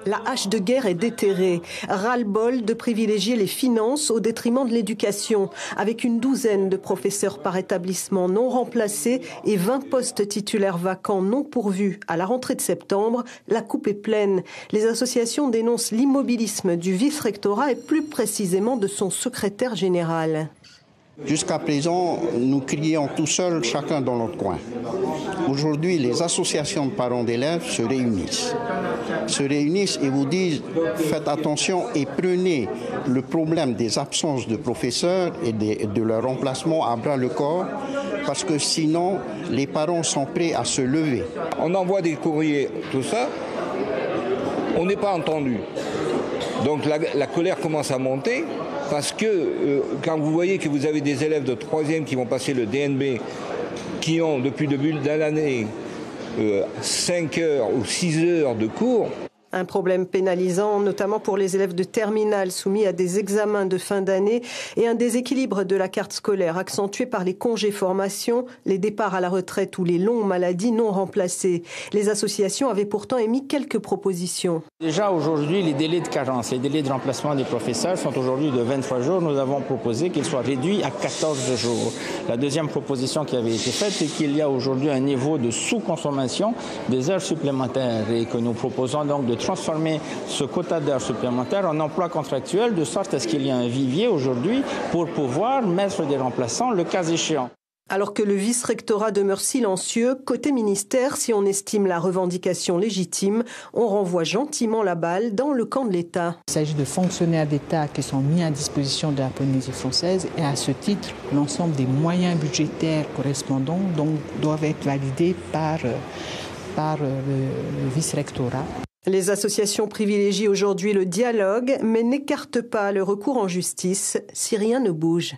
La hache de guerre est déterrée. Ras-le-bol de privilégier les finances au détriment de l'éducation. Avec une douzaine de professeurs par établissement non remplacés et 20 postes titulaires vacants non pourvus à la rentrée de septembre, la coupe est pleine. Les associations dénoncent l'immobilisme du vice-rectorat et plus précisément de son secrétaire général. Jusqu'à présent, nous crions tout seuls, chacun dans notre coin. Aujourd'hui, les associations de parents d'élèves se réunissent et vous disent faites attention et prenez le problème des absences de professeurs et de leur remplacement à bras le corps, parce que sinon, les parents sont prêts à se lever. On envoie des courriers, tout ça, on n'est pas entendu. Donc la colère commence à monter. Parce que quand vous voyez que vous avez des élèves de 3e qui vont passer le DNB, qui ont depuis le début de l'année 5 heures ou 6 heures de cours. Un problème pénalisant, notamment pour les élèves de terminale soumis à des examens de fin d'année et un déséquilibre de la carte scolaire accentué par les congés formation, les départs à la retraite ou les longues maladies non remplacées. Les associations avaient pourtant émis quelques propositions. Déjà aujourd'hui, les délais de carence, les délais de remplacement des professeurs sont aujourd'hui de 23 jours. Nous avons proposé qu'ils soient réduits à 14 jours. La deuxième proposition qui avait été faite, c'est qu'il y a aujourd'hui un niveau de sous-consommation des heures supplémentaires et que nous proposons donc de transformer ce quota d'heures supplémentaires en emploi contractuel de sorte à ce qu'il y ait un vivier aujourd'hui pour pouvoir mettre des remplaçants le cas échéant. Alors que le vice-rectorat demeure silencieux, côté ministère, si on estime la revendication légitime, on renvoie gentiment la balle dans le camp de l'État. Il s'agit de fonctionnaires d'État qui sont mis à disposition de la Polynésie française et à ce titre, l'ensemble des moyens budgétaires correspondants doivent être validés par le vice-rectorat. Les associations privilégient aujourd'hui le dialogue, mais n'écartent pas le recours en justice si rien ne bouge.